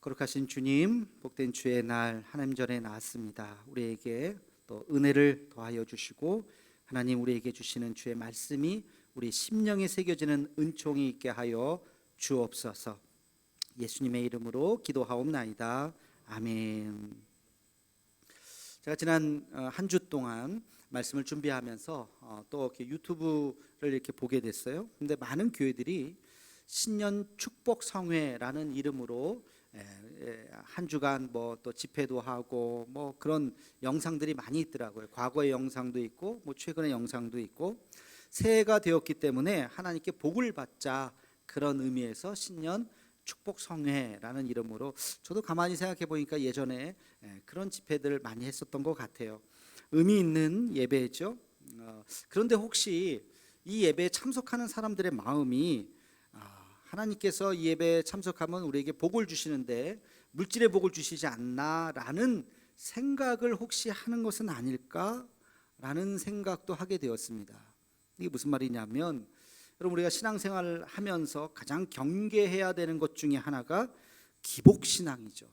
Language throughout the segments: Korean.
거룩하신 주님, 복된 주의 날 하나님 전에 나왔습니다. 우리에게 또 은혜를 더하여 주시고 하나님 우리에게 주시는 주의 말씀이 우리 심령에 새겨지는 은총이 있게 하여 주옵소서. 예수님의 이름으로 기도하옵나이다. 아멘. 제가 지난 한 주 동안 말씀을 준비하면서 또 이렇게 유튜브를 이렇게 보게 됐어요. 근데 많은 교회들이 신년 축복 성회라는 이름으로 한 주간 뭐 또 집회도 하고 뭐 그런 영상들이 많이 있더라고요. 과거의 영상도 있고 뭐 최근의 영상도 있고, 새해가 되었기 때문에 하나님께 복을 받자, 그런 의미에서 신년 축복 성회라는 이름으로, 저도 가만히 생각해 보니까 예전에 그런 집회들을 많이 했었던 것 같아요. 의미 있는 예배죠. 그런데 혹시 이 예배에 참석하는 사람들의 마음이 하나님께서 이 예배에 참석하면 우리에게 복을 주시는데 물질의 복을 주시지 않나라는 생각을 혹시 하는 것은 아닐까라는 생각도 하게 되었습니다. 이게 무슨 말이냐면, 여러분 우리가 신앙생활을 하면서 가장 경계해야 되는 것 중에 하나가 기복신앙이죠.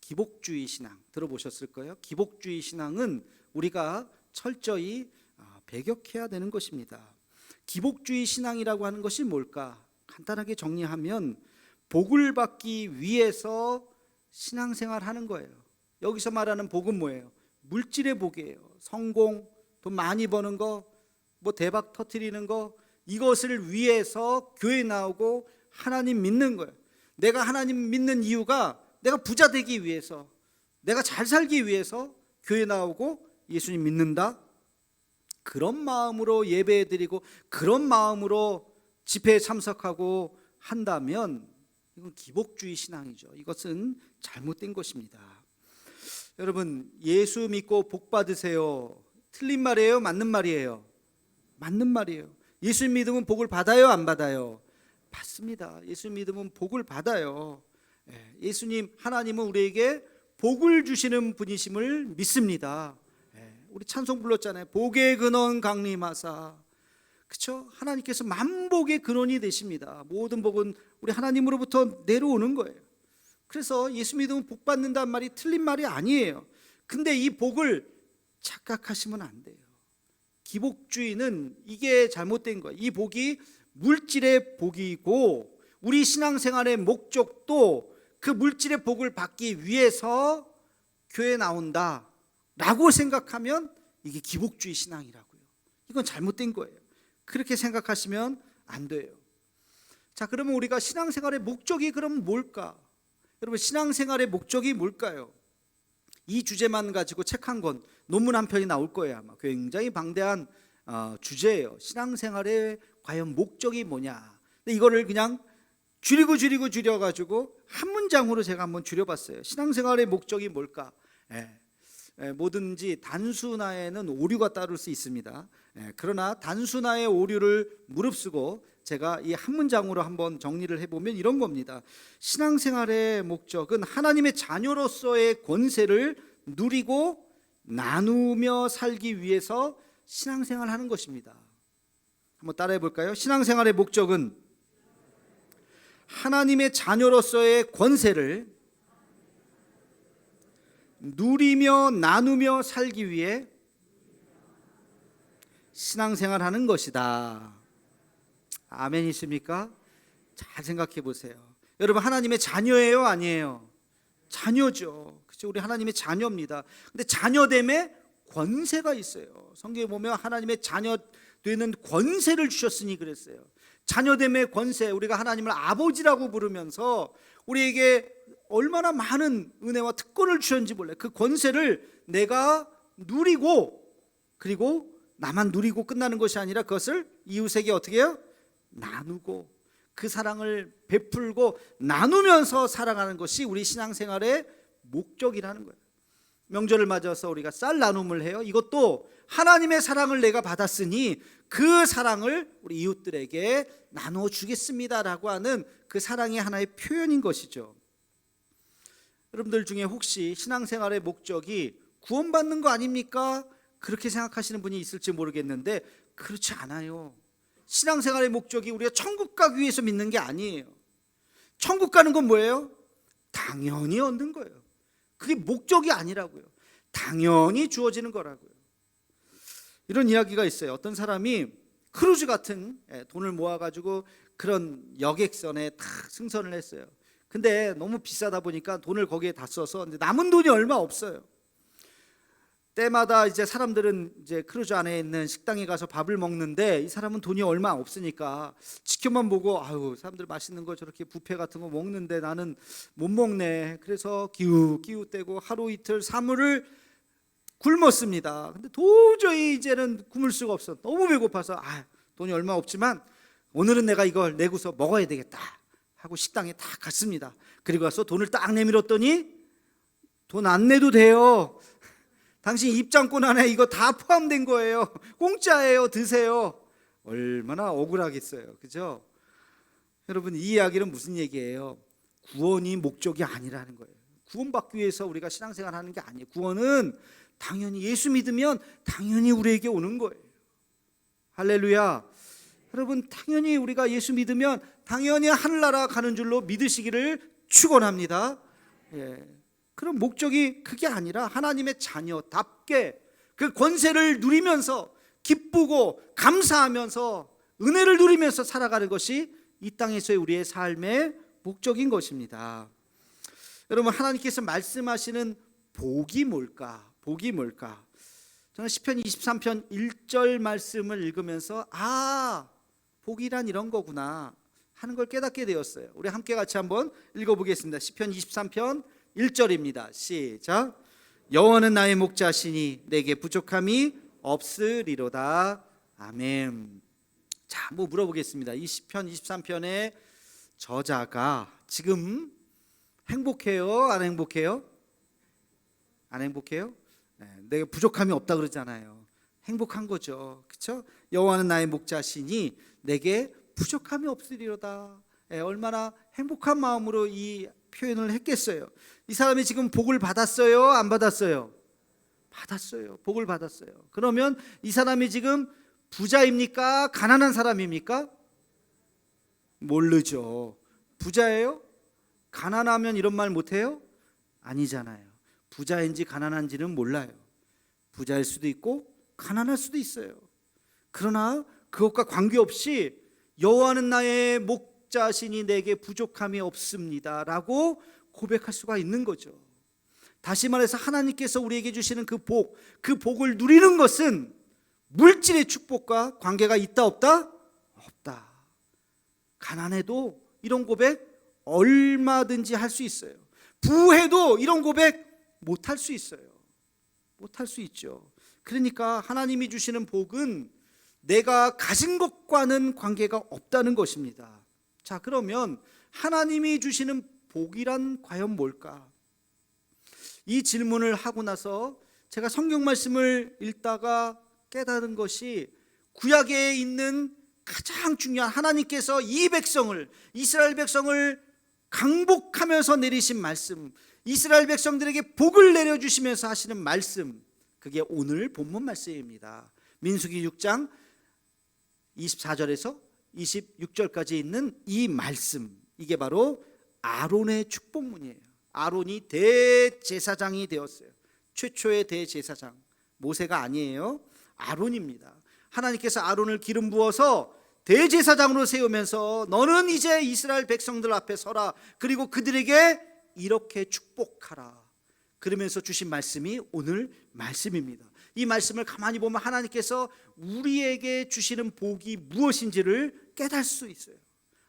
기복주의 신앙 들어보셨을 거예요. 기복주의 신앙은 우리가 철저히 배격해야 되는 것입니다. 기복주의 신앙이라고 하는 것이 뭘까? 간단하게 정리하면 복을 받기 위해서 신앙생활 하는 거예요. 여기서 말하는 복은 뭐예요? 물질의 복이에요. 성공, 돈 많이 버는 거, 뭐 대박 터뜨리는 거, 이것을 위해서 교회 나오고 하나님 믿는 거예요. 내가 하나님 믿는 이유가 내가 부자 되기 위해서, 내가 잘 살기 위해서 교회 나오고 예수님 믿는다, 그런 마음으로 예배드리고 그런 마음으로 집회에 참석하고 한다면 이건 기복주의 신앙이죠. 이것은 잘못된 것입니다. 여러분, 예수 믿고 복 받으세요, 틀린 말이에요? 맞는 말이에요? 맞는 말이에요. 예수 믿으면 복을 받아요? 안 받아요? 받습니다. 예수 믿으면 복을 받아요. 예수님, 하나님은 우리에게 복을 주시는 분이심을 믿습니다. 우리 찬송 불렀잖아요. 복의 근원 강림하사. 그렇죠? 하나님께서 만복의 근원이 되십니다. 모든 복은 우리 하나님으로부터 내려오는 거예요. 그래서 예수 믿으면 복 받는다는 말이 틀린 말이 아니에요. 근데 이 복을 착각하시면 안 돼요. 기복주의는 이게 잘못된 거예요. 이 복이 물질의 복이고 우리 신앙생활의 목적도 그 물질의 복을 받기 위해서 교회에 나온다 라고 생각하면 이게 기복주의 신앙이라고요. 이건 잘못된 거예요. 그렇게 생각하시면 안 돼요. 자, 그러면 우리가 신앙생활의 목적이 그럼 뭘까? 여러분, 신앙생활의 목적이 뭘까요? 이 주제만 가지고 책 한 권, 논문 한 편이 나올 거예요. 아마 굉장히 방대한 주제예요. 신앙생활의 과연 목적이 뭐냐. 근데 이거를 그냥 줄여가지고 한 문장으로 제가 한번 줄여봤어요. 신앙생활의 목적이 뭘까? 뭐든지 단순화에는 오류가 따를 수 있습니다. 그러나 단순화의 오류를 무릅쓰고 제가 이 한 문장으로 한번 정리를 해보면 이런 겁니다. 신앙생활의 목적은 하나님의 자녀로서의 권세를 누리고 나누며 살기 위해서 신앙생활을 하는 것입니다. 한번 따라해 볼까요? 신앙생활의 목적은 하나님의 자녀로서의 권세를 누리며 나누며 살기 위해 신앙생활하는 것이다. 아멘이십니까? 잘 생각해 보세요. 여러분, 하나님의 자녀예요? 아니에요? 자녀죠. 그렇죠? 우리 하나님의 자녀입니다. 근데 자녀됨에 권세가 있어요. 성경에 보면 하나님의 자녀 되는 권세를 주셨으니 그랬어요. 자녀됨의 권세, 우리가 하나님을 아버지라고 부르면서 우리에게 얼마나 많은 은혜와 특권을 주셨는지 몰라요. 그 권세를 내가 누리고, 그리고 나만 누리고 끝나는 것이 아니라 그것을 이웃에게 어떻게 해요? 나누고, 그 사랑을 베풀고 나누면서 살아가는 것이 우리 신앙생활의 목적이라는 거예요. 명절을 맞아서 우리가 쌀 나눔을 해요. 이것도 하나님의 사랑을 내가 받았으니 그 사랑을 우리 이웃들에게 나누어 주겠습니다라고 하는 그 사랑의 하나의 표현인 것이죠. 여러분들 중에 혹시 신앙생활의 목적이 구원받는 거 아닙니까? 그렇게 생각하시는 분이 있을지 모르겠는데 그렇지 않아요. 신앙생활의 목적이 우리가 천국 가기 위해서 믿는 게 아니에요. 천국 가는 건 뭐예요? 당연히 얻는 거예요. 그게 목적이 아니라고요. 당연히 주어지는 거라고요. 이런 이야기가 있어요. 어떤 사람이 크루즈 같은 돈을 모아가지고 그런 여객선에 다 승선을 했어요. 근데 너무 비싸다 보니까 돈을 거기에 다 써서 남은 돈이 얼마 없어요. 때마다 이제 사람들은 이제 크루즈 안에 있는 식당에 가서 밥을 먹는데 이 사람은 돈이 얼마 없으니까 지켜만 보고, 아유, 사람들 맛있는 거 저렇게 뷔페 같은 거 먹는데 나는 못 먹네. 그래서 기웃기웃대고 하루 이틀 사흘을 굶었습니다. 근데 도저히 이제는 굶을 수가 없어. 너무 배고파서 돈이 얼마 없지만 오늘은 내가 이걸 내고서 먹어야 되겠다 하고 식당에 딱 갔습니다. 그리고 가서 돈을 딱 내밀었더니 돈 안 내도 돼요. 당신 입장권 안에 이거 다 포함된 거예요. 공짜예요. 드세요. 얼마나 억울하겠어요. 그죠? 여러분, 이 이야기는 무슨 얘기예요? 구원이 목적이 아니라는 거예요. 구원받기 위해서 우리가 신앙생활 하는 게 아니에요. 구원은 당연히 예수 믿으면 당연히 우리에게 오는 거예요. 할렐루야. 여러분, 당연히 우리가 예수 믿으면 당연히 하늘나라 가는 줄로 믿으시기를 축원합니다. 그런 목적이 그게 아니라 하나님의 자녀답게 그 권세를 누리면서 기쁘고 감사하면서 은혜를 누리면서 살아가는 것이 이 땅에서의 우리의 삶의 목적인 것입니다. 여러분, 하나님께서 말씀하시는 복이 뭘까? 복이 뭘까? 저는 시편 23편 1절 말씀을 읽으면서 복이란 이런 거구나 하는 걸 깨닫게 되었어요. 우리 함께 같이 한번 읽어보겠습니다. 시편 23편 1절입니다. 시작. 여호와는 나의 목자시니 내게 부족함이 없으리로다. 아멘. 자, 물어보겠습니다. 이 시편 23편의 저자가 지금 행복해요? 안 행복해요? 안 행복해요? 내가 부족함이 없다 그러잖아요. 행복한 거죠. 그렇죠? 여호와는 나의 목자시니 내게 부족함이 없으리로다. 얼마나 행복한 마음으로 이 표현을 했겠어요. 이 사람이 지금 복을 받았어요? 안 받았어요? 받았어요. 복을 받았어요. 그러면 이 사람이 지금 부자입니까? 가난한 사람입니까? 모르죠. 부자예요? 가난하면 이런 말 못해요? 아니잖아요. 부자인지 가난한지는 몰라요. 부자일 수도 있고 가난할 수도 있어요. 그러나 그것과 관계없이 여호와는 나의 목자시니 내게 부족함이 없습니다 라고 고백할 수가 있는 거죠. 다시 말해서 하나님께서 우리에게 주시는 그 복을 누리는 것은 물질의 축복과 관계가 있다 없다? 없다. 가난해도 이런 고백 얼마든지 할 수 있어요. 부해도 이런 고백 못할 수 있어요. 못할 수 있죠. 그러니까 하나님이 주시는 복은 내가 가진 것과는 관계가 없다는 것입니다. 자, 그러면 하나님이 주시는 복이란 과연 뭘까? 이 질문을 하고 나서 제가 성경 말씀을 읽다가 깨달은 것이 구약에 있는 가장 중요한 하나님께서 이 백성을, 이스라엘 백성을 강복하면서 내리신 말씀, 이스라엘 백성들에게 복을 내려주시면서 하시는 말씀, 그게 오늘 본문 말씀입니다. 민수기 6장 24절에서 26절까지 있는 이 말씀, 이게 바로 아론의 축복문이에요. 아론이 대제사장이 되었어요. 최초의 대제사장, 모세가 아니에요. 아론입니다. 하나님께서 아론을 기름 부어서 대제사장으로 세우면서 너는 이제 이스라엘 백성들 앞에 서라. 그리고 그들에게 이렇게 축복하라. 그러면서 주신 말씀이 오늘 말씀입니다. 이 말씀을 가만히 보면 하나님께서 우리에게 주시는 복이 무엇인지를 깨달을 수 있어요.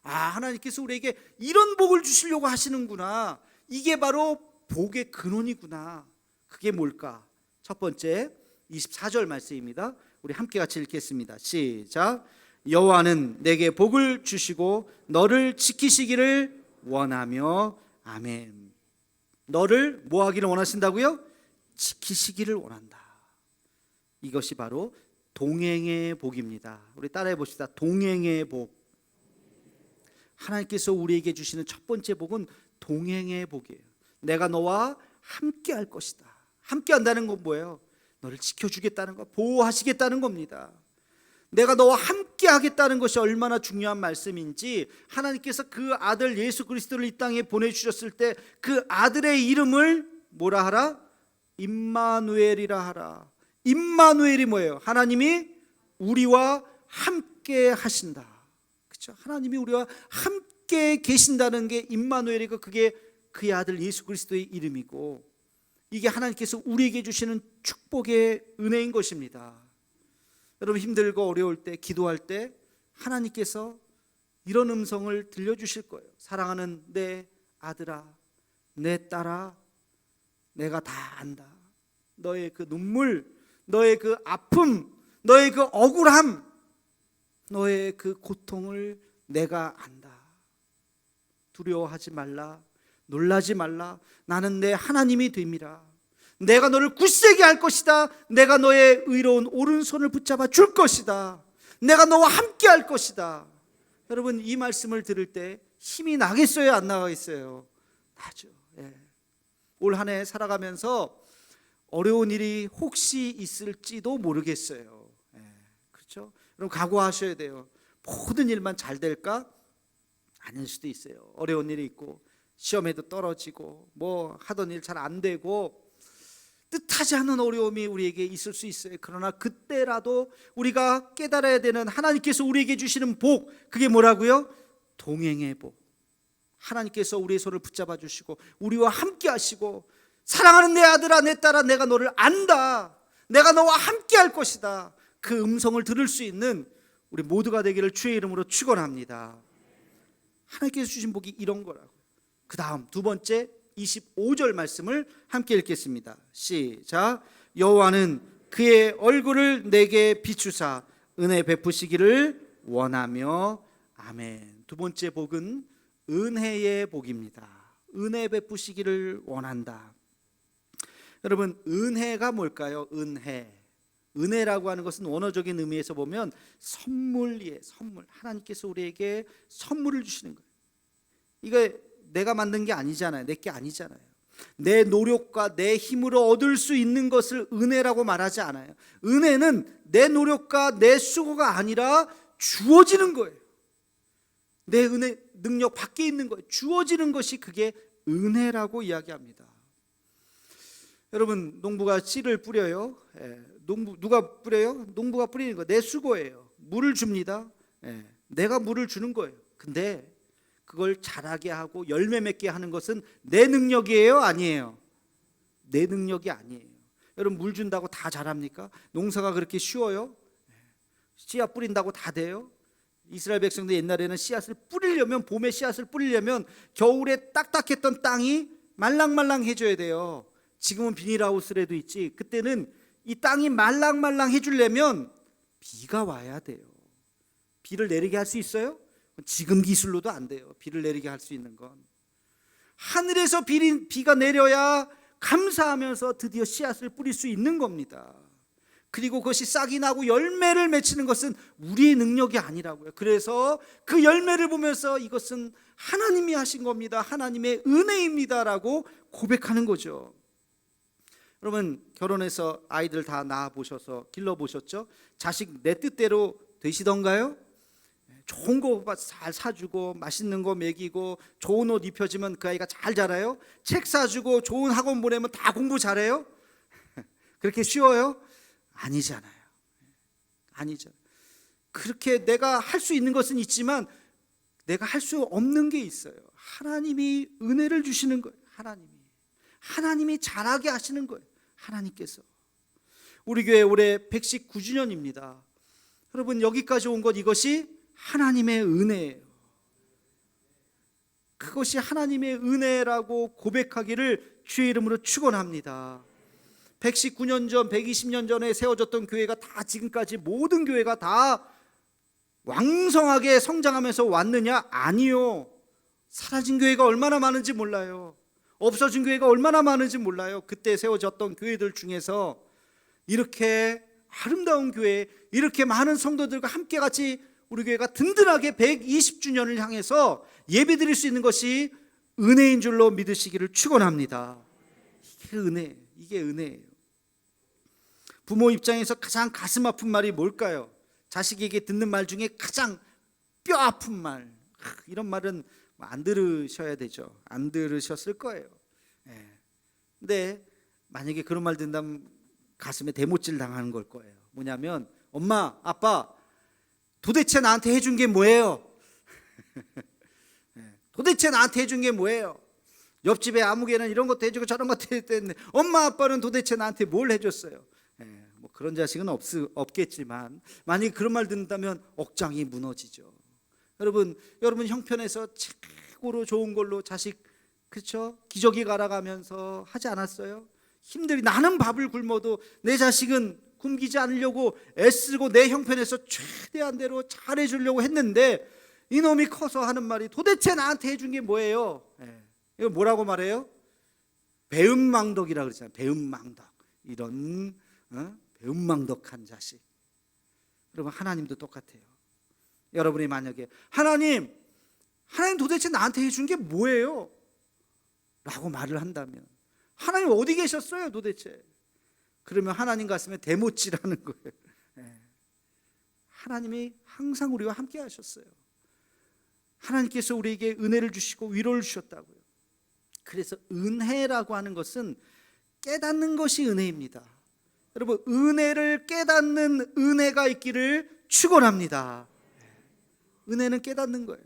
하나님께서 우리에게 이런 복을 주시려고 하시는구나. 이게 바로 복의 근원이구나. 그게 뭘까? 첫 번째 24절 말씀입니다. 우리 함께 같이 읽겠습니다. 시작. 여호와는 내게 복을 주시고 너를 지키시기를 원하며. 아멘. 너를 뭐 하기를 원하신다고요? 지키시기를 원한다. 이것이 바로 동행의 복입니다. 우리 따라해 봅시다. 동행의 복. 하나님께서 우리에게 주시는 첫 번째 복은 동행의 복이에요. 내가 너와 함께 할 것이다. 함께 한다는 건 뭐예요? 너를 지켜주겠다는 거, 보호하시겠다는 겁니다. 내가 너와 함께 하겠다는 것이 얼마나 중요한 말씀인지, 하나님께서 그 아들 예수 그리스도를 이 땅에 보내주셨을 때 그 아들의 이름을 뭐라 하라? 임마누엘이라 하라. 임마누엘이 뭐예요? 하나님이 우리와 함께 하신다. 그렇죠? 하나님이 우리와 함께 계신다는 게 임마누엘이고, 그게 그의 아들 예수 그리스도의 이름이고, 이게 하나님께서 우리에게 주시는 축복의 은혜인 것입니다. 여러분, 힘들고 어려울 때, 기도할 때 하나님께서 이런 음성을 들려주실 거예요. 사랑하는 내 아들아, 내 딸아, 내가 다 안다. 너의 그 눈물, 너의 그 아픔, 너의 그 억울함, 너의 그 고통을 내가 안다. 두려워하지 말라, 놀라지 말라. 나는 내 하나님이 됨이라. 내가 너를 굳세게 할 것이다. 내가 너의 의로운 오른손을 붙잡아 줄 것이다. 내가 너와 함께 할 것이다. 여러분, 이 말씀을 들을 때 힘이 나겠어요, 안 나가겠어요? 나죠. 예. 올 한 해 살아가면서 어려운 일이 혹시 있을지도 모르겠어요. 예. 그렇죠? 여러분, 각오하셔야 돼요. 모든 일만 잘 될까? 아닐 수도 있어요. 어려운 일이 있고, 시험에도 떨어지고, 뭐 하던 일 잘 안 되고, 뜻하지 않은 어려움이 우리에게 있을 수 있어요. 그러나 그때라도 우리가 깨달아야 되는, 하나님께서 우리에게 주시는 복, 그게 뭐라고요? 동행의 복. 하나님께서 우리의 손을 붙잡아 주시고 우리와 함께 하시고, 사랑하는 내 아들아, 내 딸아, 내가 너를 안다. 내가 너와 함께 할 것이다. 그 음성을 들을 수 있는 우리 모두가 되기를 주의 이름으로 축원합니다. 하나님께서 주신 복이 이런 거라고. 그 다음 두 번째 25절 말씀을 함께 읽겠습니다. 시작. 여호와는 그의 얼굴을 내게 비추사 은혜 베푸시기를 원하며. 아멘. 두 번째 복은 은혜의 복입니다. 은혜 베푸시기를 원한다. 여러분, 은혜가 뭘까요? 은혜라고 하는 것은 원어적인 의미에서 보면 선물이에요. 선물. 하나님께서 우리에게 선물을 주시는 거예요. 이거 내가 만든 게 아니잖아요. 내 게 아니잖아요. 내 노력과 내 힘으로 얻을 수 있는 것을 은혜라고 말하지 않아요. 은혜는 내 노력과 내 수고가 아니라 주어지는 거예요. 내 은혜 능력 밖에 있는 거예요. 주어지는 것이, 그게 은혜라고 이야기합니다. 여러분, 농부가 씨를 뿌려요. 누가 뿌려요? 농부가 뿌리는 거, 내 수고예요. 물을 줍니다. 내가 물을 주는 거예요. 근데 그걸 자라게 하고 열매 맺게 하는 것은 내 능력이에요? 아니에요? 내 능력이 아니에요. 여러분, 물 준다고 다 자랍니까? 농사가 그렇게 쉬워요? 씨앗 뿌린다고 다 돼요? 이스라엘 백성들 옛날에는 씨앗을 뿌리려면, 봄에 씨앗을 뿌리려면 겨울에 딱딱했던 땅이 말랑말랑해져야 돼요. 지금은 비닐하우스라도 있지, 그때는 이 땅이 말랑말랑해지려면 비가 와야 돼요. 비를 내리게 할 수 있어요? 지금 기술로도 안 돼요. 비를 내리게 할 수 있는 건 하늘에서 비가 내려야 감사하면서 드디어 씨앗을 뿌릴 수 있는 겁니다. 그리고 그것이 싹이 나고 열매를 맺히는 것은 우리의 능력이 아니라고요. 그래서 그 열매를 보면서 이것은 하나님이 하신 겁니다, 하나님의 은혜입니다라고 고백하는 거죠. 여러분, 결혼해서 아이들 다 낳아보셔서 길러보셨죠? 자식 내 뜻대로 되시던가요? 좋은 거 잘 사주고 맛있는 거 먹이고 좋은 옷 입혀주면 그 아이가 잘 자라요? 책 사주고 좋은 학원 보내면 다 공부 잘해요? 그렇게 쉬워요? 아니잖아요. 아니죠. 그렇게 내가 할 수 있는 것은 있지만 내가 할 수 없는 게 있어요. 하나님이 은혜를 주시는 거예요. 하나님이 잘하게 하시는 거예요. 하나님께서. 우리 교회 올해 119주년입니다. 여러분, 여기까지 온 것, 이것이 하나님의 은혜예요. 그것이 하나님의 은혜라고 고백하기를 주의 이름으로 축원합니다. 119년 전, 120년 전에 세워졌던 교회가 다 지금까지 모든 교회가 다 왕성하게 성장하면서 왔느냐? 아니요. 사라진 교회가 얼마나 많은지 몰라요. 없어진 교회가 얼마나 많은지 몰라요. 그때 세워졌던 교회들 중에서 이렇게 아름다운 교회, 이렇게 많은 성도들과 함께 같이 우리 교회가 든든하게 120주년을 향해서 예배드릴 수 있는 것이 은혜인 줄로 믿으시기를 축원합니다. 이게 은혜예요. 부모 입장에서 가장 가슴 아픈 말이 뭘까요? 자식에게 듣는 말 중에 가장 뼈 아픈 말, 이런 말은 안 들으셔야 되죠. 안 들으셨을 거예요. 근데 만약에 그런 말 듣는다면 가슴에 대못질 당하는 걸 거예요. 뭐냐면, 엄마, 아빠, 도대체 나한테 해준 게 뭐예요? 도대체 나한테 해준 게 뭐예요? 옆집에 아무개는 이런 것도 해주고 저런 것도 해줬는데 엄마 아빠는 도대체 나한테 뭘 해줬어요? 뭐 그런 자식은 없겠지만 만약에 그런 말 듣는다면 억장이 무너지죠. 여러분 형편에서 최고로 좋은 걸로 자식, 그렇죠? 기저귀 갈아가면서 하지 않았어요? 힘들이, 나는 밥을 굶어도 내 자식은 굶기지 않으려고 애쓰고 내 형편에서 최대한대로 잘해주려고 했는데 이놈이 커서 하는 말이 도대체 나한테 해준 게 뭐예요? 이거 뭐라고 말해요? 배은망덕이라고 그러잖아요. 배은망덕. 이런 배은망덕한 자식. 여러분, 하나님도 똑같아요. 여러분이 만약에 하나님 도대체 나한테 해준 게 뭐예요? 라고 말을 한다면, 하나님 어디 계셨어요 도대체? 그러면 하나님 가슴에 대못질하는 거예요. 하나님이 항상 우리와 함께 하셨어요. 하나님께서 우리에게 은혜를 주시고 위로를 주셨다고요. 그래서 은혜라고 하는 것은 깨닫는 것이 은혜입니다. 여러분, 은혜를 깨닫는 은혜가 있기를 축원합니다. 은혜는 깨닫는 거예요.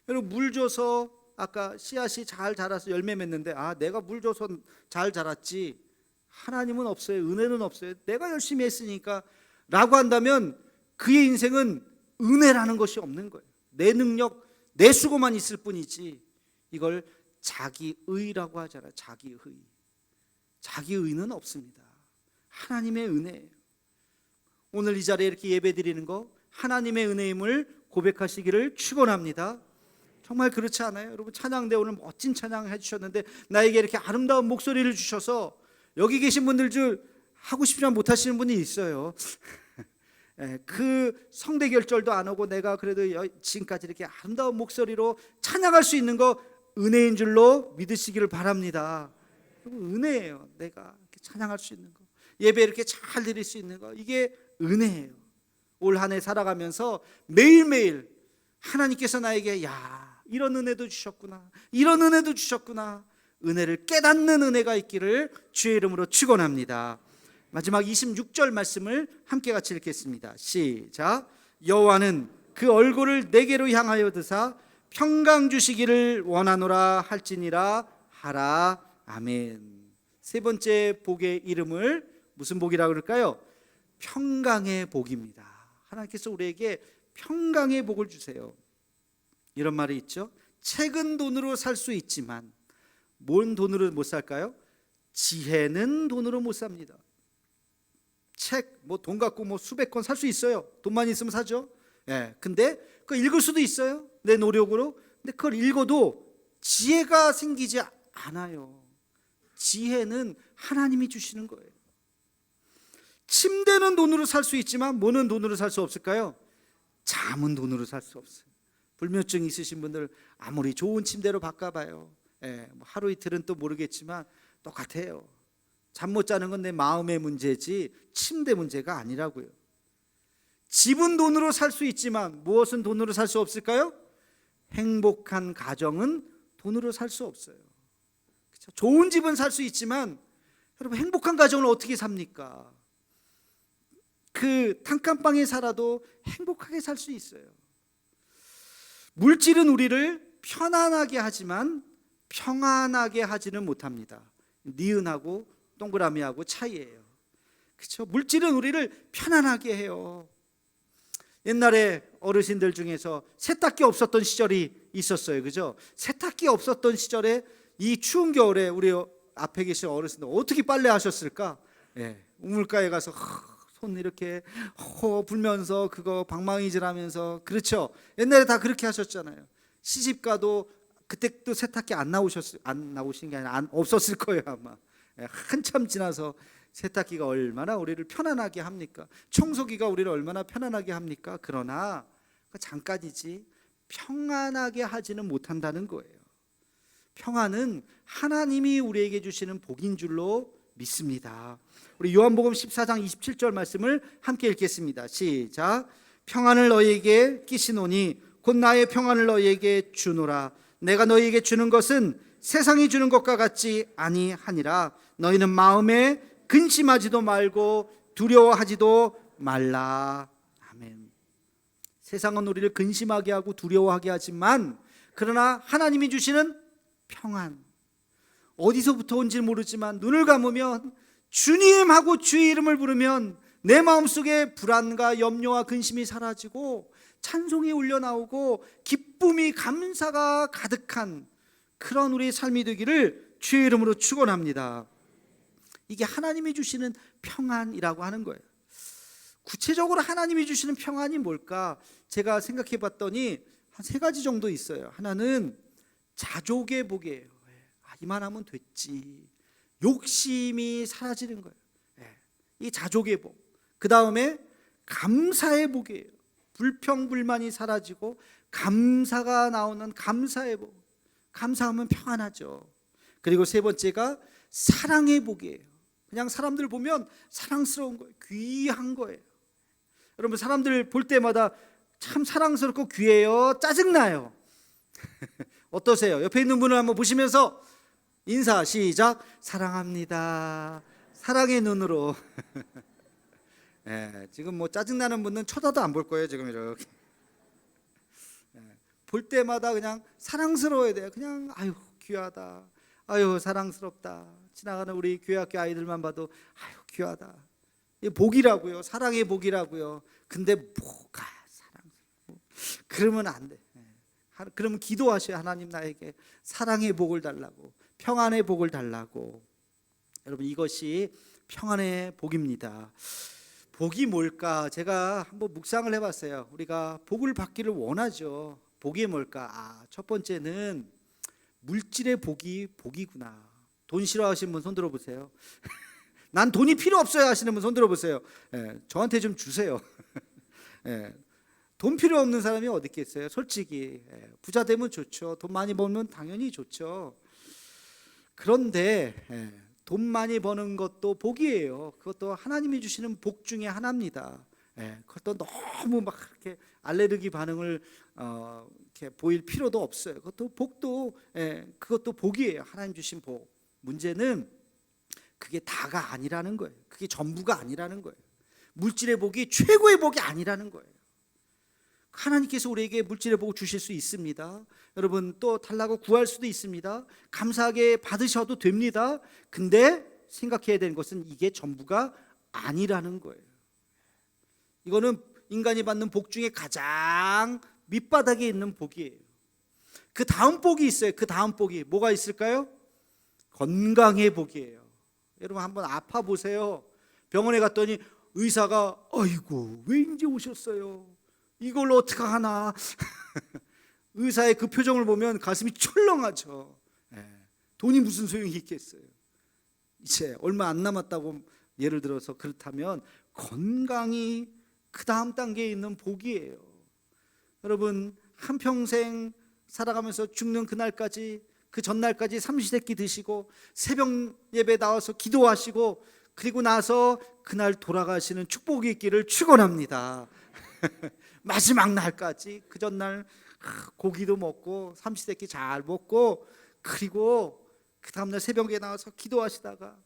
여러분, 물 줘서 아까 씨앗이 잘 자라서 열매 맺는데 내가 물 줘서 잘 자랐지, 하나님은 없어요. 은혜는 없어요. 내가 열심히 했으니까 라고 한다면 그의 인생은 은혜라는 것이 없는 거예요. 내 능력, 내 수고만 있을 뿐이지. 이걸 자기의라고 하잖아요. 자기의는 없습니다. 하나님의 은혜예요. 오늘 이 자리에 이렇게 예배 드리는 거 하나님의 은혜임을 고백하시기를 축원합니다. 정말 그렇지 않아요? 여러분, 찬양대 오늘 멋진 찬양 해주셨는데 나에게 이렇게 아름다운 목소리를 주셔서 여기 계신 분들 중 하고 싶지만 못하시는 분이 있어요. 그 성대 결절도 안 오고 내가 그래도 지금까지 이렇게 아름다운 목소리로 찬양할 수 있는 거 은혜인 줄로 믿으시기를 바랍니다. 은혜예요. 내가 이렇게 찬양할 수 있는 거, 예배 이렇게 잘 드릴 수 있는 거, 이게 은혜예요. 올 한 해 살아가면서 매일매일 하나님께서 나에게 이런 은혜도 주셨구나, 이런 은혜도 주셨구나, 은혜를 깨닫는 은혜가 있기를 주의 이름으로 축원합니다. 마지막 26절 말씀을 함께 같이 읽겠습니다. 시작. 여호와는 그 얼굴을 내게로 향하여 드사 평강 주시기를 원하노라 할지니라 하라. 아멘. 세 번째 복의 이름을 무슨 복이라고 그럴까요? 평강의 복입니다. 하나님께서 우리에게 평강의 복을 주세요. 이런 말이 있죠. 책은 돈으로 살 수 있지만 뭔 돈으로 못 살까요? 지혜는 돈으로 못 삽니다. 책, 돈 갖고 수백 권 살 수 있어요. 돈만 있으면 사죠. 근데 그거 읽을 수도 있어요. 내 노력으로. 근데 그걸 읽어도 지혜가 생기지 않아요. 지혜는 하나님이 주시는 거예요. 침대는 돈으로 살 수 있지만 뭐는 돈으로 살 수 없을까요? 잠은 돈으로 살 수 없어요. 불면증 있으신 분들 아무리 좋은 침대로 바꿔봐요. 하루 이틀은 또 모르겠지만 똑같아요. 잠 못 자는 건 내 마음의 문제지 침대 문제가 아니라고요. 집은 돈으로 살 수 있지만 무엇은 돈으로 살 수 없을까요? 행복한 가정은 돈으로 살 수 없어요. 그렇죠? 좋은 집은 살 수 있지만 여러분, 행복한 가정을 어떻게 삽니까? 그 단칸방에 살아도 행복하게 살 수 있어요. 물질은 우리를 편안하게 하지만 평안하게 하지는 못합니다. 니은하고 동그라미하고 차이예요. 그렇죠? 물질은 우리를 편안하게 해요. 옛날에 어르신들 중에서 세탁기 없었던 시절이 있었어요. 그죠? 세탁기 없었던 시절에 이 추운 겨울에 우리 앞에 계신 어르신들 어떻게 빨래 하셨을까? 우물가에 가서 손 이렇게 불면서 그거 방망이질하면서, 그렇죠? 옛날에 다 그렇게 하셨잖아요. 시집가도 그때 또 세탁기 안 나오신 게 아니라 없었을 거예요 아마. 한참 지나서 세탁기가 얼마나 우리를 편안하게 합니까? 청소기가 우리를 얼마나 편안하게 합니까? 그러나 잠깐이지 평안하게 하지는 못한다는 거예요. 평안은 하나님이 우리에게 주시는 복인 줄로 믿습니다. 우리 요한복음 14장 27절 말씀을 함께 읽겠습니다. 시작. 평안을 너희에게 끼시노니 곧 나의 평안을 너희에게 주노라. 내가 너희에게 주는 것은 세상이 주는 것과 같지 아니하니라. 너희는 마음에 근심하지도 말고 두려워하지도 말라. 아멘. 세상은 우리를 근심하게 하고 두려워하게 하지만 그러나 하나님이 주시는 평안, 어디서부터 온지 모르지만 눈을 감으면 주님 하고 주의 이름을 부르면 내 마음속에 불안과 염려와 근심이 사라지고 찬송이 울려나오고 기쁨이 감사가 가득한 그런 우리의 삶이 되기를 주의 이름으로 축원합니다. 이게 하나님이 주시는 평안이라고 하는 거예요. 구체적으로 하나님이 주시는 평안이 뭘까? 제가 생각해 봤더니 한 3가지 정도 있어요. 하나는 자족의 복이에요. 이만하면 됐지. 욕심이 사라지는 거예요. 이 자족의 복. 그 다음에 감사의 복이에요. 불평불만이 사라지고 감사가 나오는 감사의 복. 감사하면 평안하죠. 그리고 3번째가 사랑의 복이에요. 그냥 사람들 보면 사랑스러운 거예요. 귀한 거예요. 여러분, 사람들 볼 때마다 참 사랑스럽고 귀해요? 짜증나요? 어떠세요? 옆에 있는 분을 한번 보시면서 인사 시작. 사랑합니다. 사랑의 눈으로. 지금 뭐 짜증나는 분은 쳐다도 안 볼 거예요. 지금 이렇게. 볼 때마다 그냥 사랑스러워야 돼요. 그냥 아유 귀하다. 아유 사랑스럽다. 지나가는 우리 교회학교 아이들만 봐도 아유 귀하다. 이 복이라고요. 사랑의 복이라고요. 근데 뭐가 사랑스러워? 그러면 안 돼. 그러면 기도하셔요. 하나님 나에게 사랑의 복을 달라고, 평안의 복을 달라고. 여러분, 이것이 평안의 복입니다. 복이 뭘까? 제가 한번 묵상을 해봤어요. 우리가 복을 받기를 원하죠. 복이 뭘까? 첫 번째는 물질의 복이구나. 돈 싫어하시는 분 손 들어보세요. 난 돈이 필요 없어요 하시는 분 손 들어보세요. 저한테 좀 주세요. 돈 필요 없는 사람이 어디 있겠어요? 솔직히 부자 되면 좋죠. 돈 많이 벌면 당연히 좋죠. 그런데 돈 많이 버는 것도 복이에요. 그것도 하나님이 주시는 복 중에 하나입니다. 그것도 너무 막 그렇게 알레르기 반응을 이렇게 보일 필요도 없어요. 그것도 복도 그것도 복이에요. 하나님 주신 복. 문제는 그게 다가 아니라는 거예요. 그게 전부가 아니라는 거예요. 물질의 복이 최고의 복이 아니라는 거예요. 하나님께서 우리에게 물질의 복을 주실 수 있습니다. 여러분, 또 달라고 구할 수도 있습니다. 감사하게 받으셔도 됩니다. 근데 생각해야 되는 것은 이게 전부가 아니라는 거예요. 이거는 인간이 받는 복 중에 가장 밑바닥에 있는 복이에요. 그 다음 복이 있어요. 그 다음 복이 뭐가 있을까요? 건강의 복이에요. 여러분, 한번 아파 보세요. 병원에 갔더니 의사가 아이고 왜 이제 오셨어요? 이걸로 어떻게 하나? 의사의 그 표정을 보면 가슴이 철렁하죠. 돈이 무슨 소용이 있겠어요? 이제 얼마 안 남았다고 예를 들어서 그렇다면 건강이 그 다음 단계에 있는 복이에요. 여러분, 한평생 살아가면서 죽는 그날까지, 그 전날까지 삼시세끼 드시고 새벽 예배 나와서 기도하시고 그리고 나서 그날 돌아가시는 축복이 있기를 축원합니다. 마지막 날까지 그 전날 고기도 먹고 삼시세끼 잘 먹고 그리고 그 다음날 새벽에 나와서 기도하시다가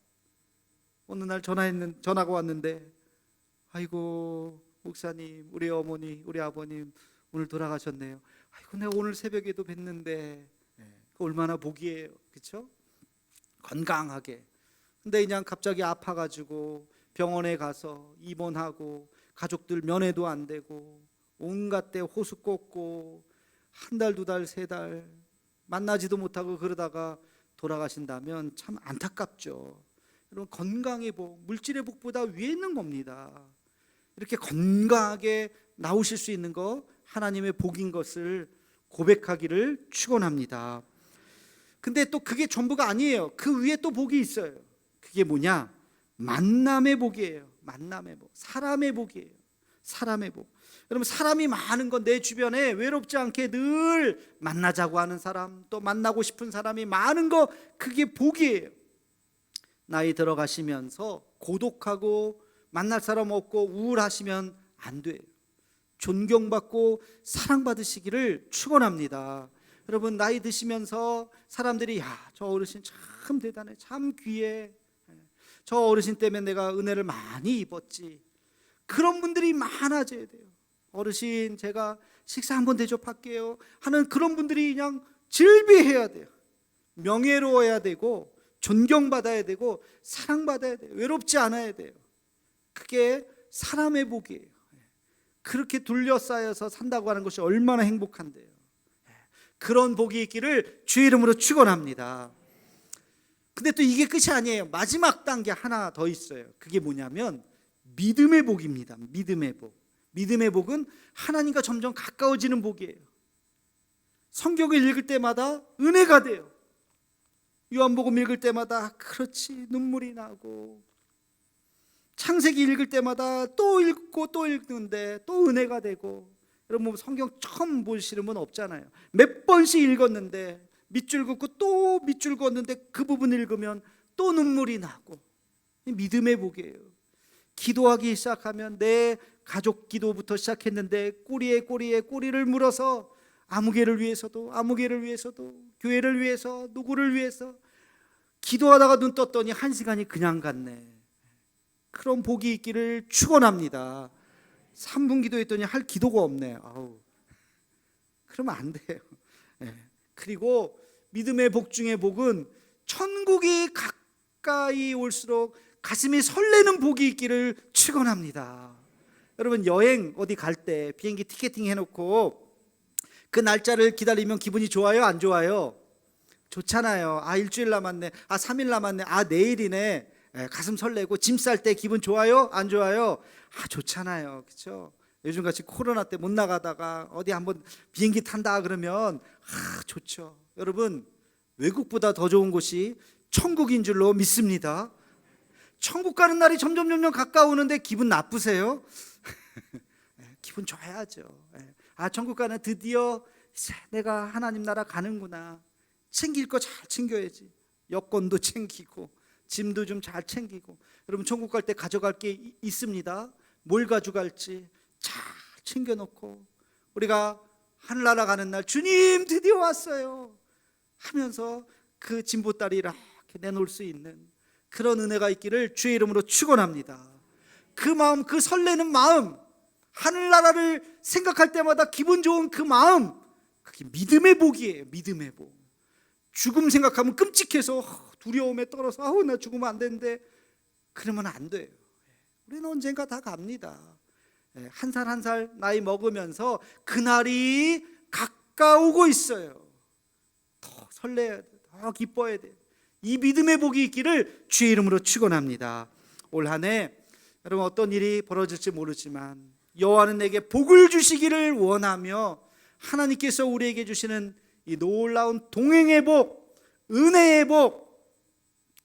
어느 날 전화가 왔는데 아이고 목사님, 우리 어머니, 우리 아버님 오늘 돌아가셨네요. 아이고 내가 오늘 새벽에도 뵀는데 얼마나 복이에요. 그렇죠? 건강하게. 근데 그냥 갑자기 아파가지고 병원에 가서 입원하고 가족들 면회도 안 되고 온갖 데 호수 꽂고 한 달, 두 달, 세 달 만나지도 못하고 그러다가 돌아가신다면 참 안타깝죠. 여러분, 건강의 복, 물질의 복보다 위에 있는 겁니다. 이렇게 건강하게 나오실 수 있는 거 하나님의 복인 것을 고백하기를 축원합니다. 근데 또 그게 전부가 아니에요. 그 위에 또 복이 있어요. 그게 뭐냐? 만남의 복이에요. 만남의 복, 사람의 복이에요. 사람의 복. 여러분, 사람이 많은 건 내 주변에 외롭지 않게 늘 만나자고 하는 사람, 또 만나고 싶은 사람이 많은 거, 그게 복이에요. 나이 들어가시면서 고독하고 만날 사람 없고 우울하시면 안 돼요. 존경받고 사랑받으시기를 축원합니다. 여러분, 나이 드시면서 사람들이 야, 저 어르신 참 대단해, 참 귀해, 저 어르신 때문에 내가 은혜를 많이 입었지, 그런 분들이 많아져야 돼요. 어르신 제가 식사 한번 대접할게요 하는 그런 분들이 그냥 즐비해야 돼요. 명예로워야 되고 존경받아야 되고 사랑받아야 돼요. 외롭지 않아야 돼요. 그게 사람의 복이에요. 그렇게 둘러싸여서 산다고 하는 것이 얼마나 행복한데요. 그런 복이 있기를 주의 이름으로 축원합니다. 근데 또 이게 끝이 아니에요. 마지막 단계 하나 더 있어요. 그게 뭐냐면 믿음의 복입니다. 믿음의 복. 믿음의 복은 하나님과 점점 가까워지는 복이에요. 성경을 읽을 때마다 은혜가 돼요. 요한복음 읽을 때마다 그렇지 눈물이 나고, 창세기 읽을 때마다 또 읽고 또 읽는데 또 은혜가 되고. 여러분, 성경 처음 보시는 분 없잖아요. 몇 번씩 읽었는데 밑줄 긋고 또 밑줄 긋는데 그 부분 읽으면 또 눈물이 나고. 믿음의 복이에요. 기도하기 시작하면 내 가족 기도부터 시작했는데 꼬리에 꼬리를 물어서 아무개를 위해서도 교회를 위해서 누구를 위해서 기도하다가 눈 떴더니 1시간이 그냥 갔네. 그런 복이 있기를 축원합니다. 3분 기도했더니 할 기도가 없네. 아우, 그러면 안 돼요. 그리고 믿음의 복 중에 복은 천국이 가까이 올수록 가슴이 설레는 복이 있기를 축원합니다. 여러분, 여행 어디 갈 때 비행기 티켓팅 해놓고 그 날짜를 기다리면 기분이 좋아요, 안 좋아요? 좋잖아요. 아, 일주일 남았네, 아 3일 남았네, 아 내일이네. 가슴 설레고. 짐 쌀 때 기분 좋아요, 안 좋아요? 아, 좋잖아요. 그렇죠? 요즘같이 코로나 때 못 나가다가 어디 한번 비행기 탄다 그러면 좋죠. 여러분, 외국보다 더 좋은 곳이 천국인 줄로 믿습니다. 천국 가는 날이 점점 가까우는데 기분 나쁘세요? 기분 좋아야죠. 아, 천국 가는 드디어 이제 내가 하나님 나라 가는구나. 챙길 거 잘 챙겨야지. 여권도 챙기고 짐도 좀 잘 챙기고. 여러분, 천국 갈 때 가져갈 게 있습니다. 뭘 가져갈지 잘 챙겨놓고 우리가 하늘나라 가는 날 주님 드디어 왔어요 하면서 그 짐보따리 이렇게 내놓을 수 있는 그런 은혜가 있기를 주의 이름으로 축원합니다. 그 마음, 그 설레는 마음, 하늘나라를 생각할 때마다 기분 좋은 그 마음, 그게 믿음의 복이에요. 믿음의 복. 죽음 생각하면 끔찍해서 두려움에 떨어서 아우 나 죽으면 안 되는데, 그러면 안 돼요. 우리는 언젠가 다 갑니다. 한 살 한 살 나이 먹으면서 그날이 가까우고 있어요. 더 설레야 돼, 더 기뻐야 돼. 이 믿음의 복이 있기를 주의 이름으로 축원합니다. 올 한 해 여러분, 어떤 일이 벌어질지 모르지만 여호와는 내게 복을 주시기를 원하며 하나님께서 우리에게 주시는 이 놀라운 동행의 복, 은혜의 복,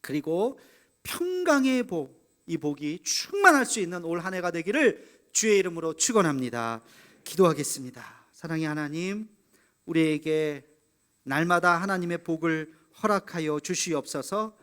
그리고 평강의 복, 이 복이 충만할 수 있는 올 한 해가 되기를 주의 이름으로 축원합니다. 기도하겠습니다. 사랑의 하나님, 우리에게 날마다 하나님의 복을 허락하여 주시옵소서.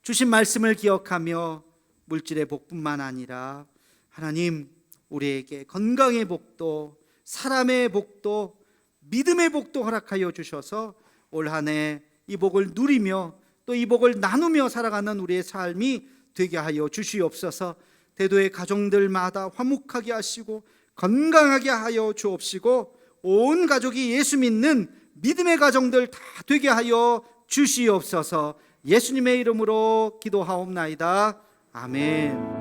주신 말씀을 기억하며 물질의 복뿐만 아니라 하나님, 우리에게 건강의 복도, 사람의 복도, 믿음의 복도 허락하여 주셔서 올 한 해 이 복을 누리며 또 이 복을 나누며 살아가는 우리의 삶이 되게 하여 주시옵소서. 대도의 가정들마다 화목하게 하시고 건강하게 하여 주옵시고 온 가족이 예수 믿는 믿음의 가정들 다 되게 하여 주시옵소서. 예수님의 이름으로 기도하옵나이다. 아멘.